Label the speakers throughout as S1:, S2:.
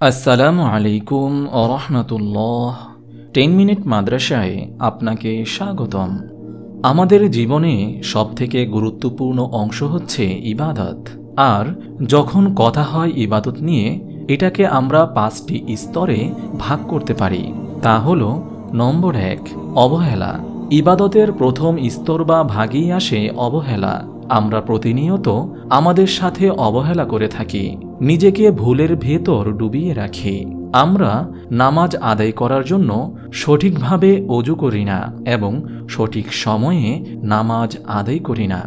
S1: আসসালামু আলাইকুম ওয়া রাহমাতুল্লাহ। 10 মিনিট মাদ্রাসায় আপনাকে স্বাগতম। আমাদের জীবনে সবথেকে গুরুত্বপূর্ণ অংশ হচ্ছে ইবাদত। আর যখন কথা হয় ইবাদত নিয়ে, এটাকে আমরা 5টি স্তরে ভাগ করতে পারি। তা হলো নম্বর 1, অবহেলা। ইবাদতের প্রথম স্তর বা ভাগেই আসে অবহেলা। আমরা প্রতিনিয়ত আমাদের সাথে অবহেলা করে থাকি, নিজেকে ভুলের ভেতর ডুবিয়ে রাখি। আমরা নামাজ আদায় করার জন্য সঠিকভাবে ওযু করি না এবং সঠিক সময়ে নামাজ আদায় করি না।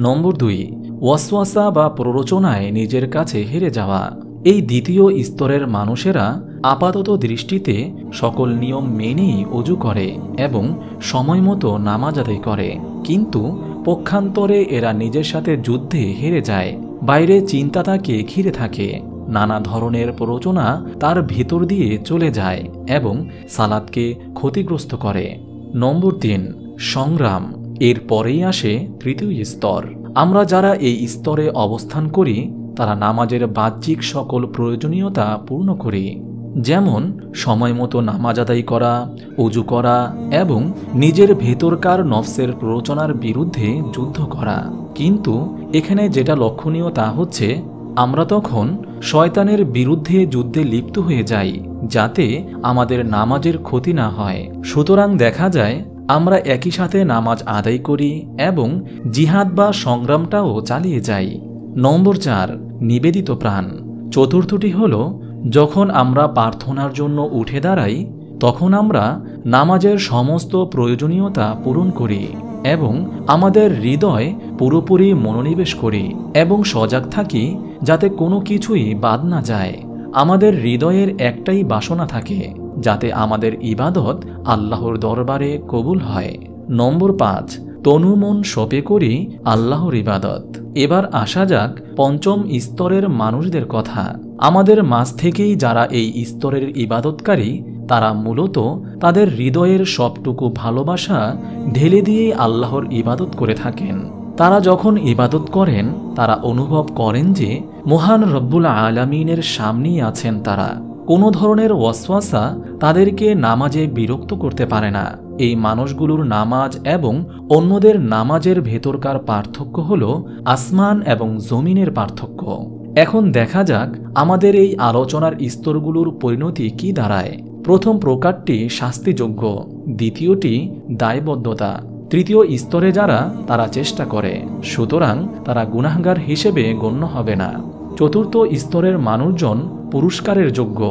S1: নম্বর 2, ওয়াসওয়াসা বা প্ররোচনায় নিজের কাছে হেরে যাওয়া। এই দ্বিতীয় স্তরের মানুষেরা আপাতত দৃষ্টিতে সকল নিয়ম মেনেই ওযু করে এবং সময়মতো নামাজ আদায় করে, কিন্তু পক্ষান্তরে এরা নিজের সাথে যুদ্ধে হেরে যায়। বাইরে চিন্তা তাকে ঘিরে থাকে, নানা ধরনের প্ররোচনা তার ভিতর দিয়ে চলে যায় এবং সালাতকে ক্ষতিগ্রস্ত করে। নম্বর 3, সংগ্রাম। এর পরেই আসে তৃতীয় স্তর। আমরা যারা এই স্তরে অবস্থান করি তারা নামাজের বাহ্যিক সকল প্রয়োজনীয়তা পূর্ণ করি, যেমন সময়মতো নামাজ আদায় করা, ওযু করা এবং নিজের ভেতরকার নফসের প্ররোচনার বিরুদ্ধে যুদ্ধ করা। কিন্তু এখানে যেটা লক্ষণীয় তা হচ্ছে আমরা তখন শয়তানের বিরুদ্ধে যুদ্ধে লিপ্ত হয়ে যাই, যাতে আমাদের নামাজের ক্ষতি না হয়। সুতরাং দেখা যায় আমরা একই সাথে নামাজ আদায় করি এবং জিহাদ বা সংগ্রামটাও চালিয়ে যাই। নম্বর 4, নিবেদিত প্রাণ। চতুর্থটি হল, যখন আমরা প্রার্থনার জন্য উঠে দাঁড়াই তখন আমরা নামাজের সমস্ত প্রয়োজনীয়তা পূরণ করি এবং আমাদের হৃদয় পুরোপুরি মনোনিবেশ করি এবং সজাগ থাকি যাতে কোনো কিছুই বাদ না যায়। আমাদের হৃদয়ের একটাই বাসনা থাকে, যাতে আমাদের ইবাদত আল্লাহর দরবারে কবুল হয়। নম্বর 5, তনু মন সঁপে করি আল্লাহর ইবাদত। এবার আসা যাক পঞ্চম স্তরের মানুষদের কথা। আমাদের মাঝ থেকেই যারা এই স্তরের ইবাদতকারী তারা মূলত তাদের হৃদয়ের সবটুকু ভালোবাসা ঢেলে দিয়ে আল্লাহর ইবাদত করে থাকেন। তারা যখন ইবাদত করেন তারা অনুভব করেন যে মহান রব্বুল আলামিনের সামনেই আছেন তারা। কোনো ধরনের ওয়াসওয়াসা তাদেরকে নামাজে বিরক্ত করতে পারে না। এই মানুষগুলোর নামাজ এবং অন্যদের নামাজের ভেতরকার পার্থক্য হল আসমান এবং জমিনের পার্থক্য। এখন দেখা যাক আমাদের এই আলোচনার স্তরগুলোর পরিণতি কি দাঁড়ায়। প্রথম প্রকারটি শাস্তিযোগ্য, দ্বিতীয়টি দায়বদ্ধতা, তৃতীয় স্তরে যারা তারা চেষ্টা করে, সুতরাং তারা গুনাহগার হিসেবে গণ্য হবে না। চতুর্থ স্তরের মানুষজন পুরস্কারের যোগ্য।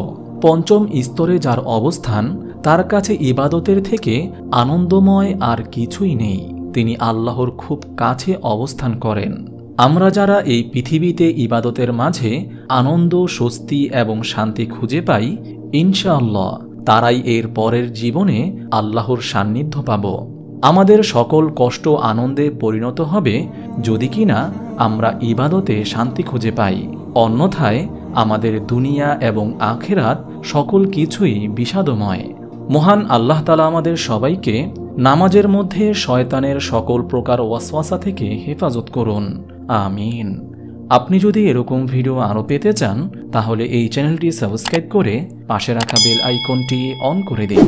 S1: পঞ্চম স্তরে যার অবস্থান তার কাছে ইবাদতের থেকে আনন্দময় আর কিছুই নেই, তিনি আল্লাহর খুব কাছে অবস্থান করেন। আমরা যারা এই পৃথিবীতে ইবাদতের মাঝে আনন্দ, স্বস্তি এবং শান্তি খুঁজে পাই, ইনশাআল্লাহ তারাই এর পরের জীবনে আল্লাহর সান্নিধ্য পাব। আমাদের সকল কষ্ট আনন্দে পরিণত হবে যদি কিনা আমরা ইবাদতে শান্তি খুঁজে পাই। অন্যথায় আমাদের দুনিয়া এবং আখিরাত সকল কিছুই বিষাদময়। মহান আল্লাহ তাআলা আমাদের সবাইকে নামাজের মধ্যে শয়তানের সকল প্রকার ওয়াসওয়াসা থেকে হেফাজত করুন, আমিন। আপনি যদি এরকম ভিডিও আরও পেতে চান তাহলে এই চ্যানেলটি সাবস্ক্রাইব করে পাশে রাখা বেল আইকনটি অন করে দিন।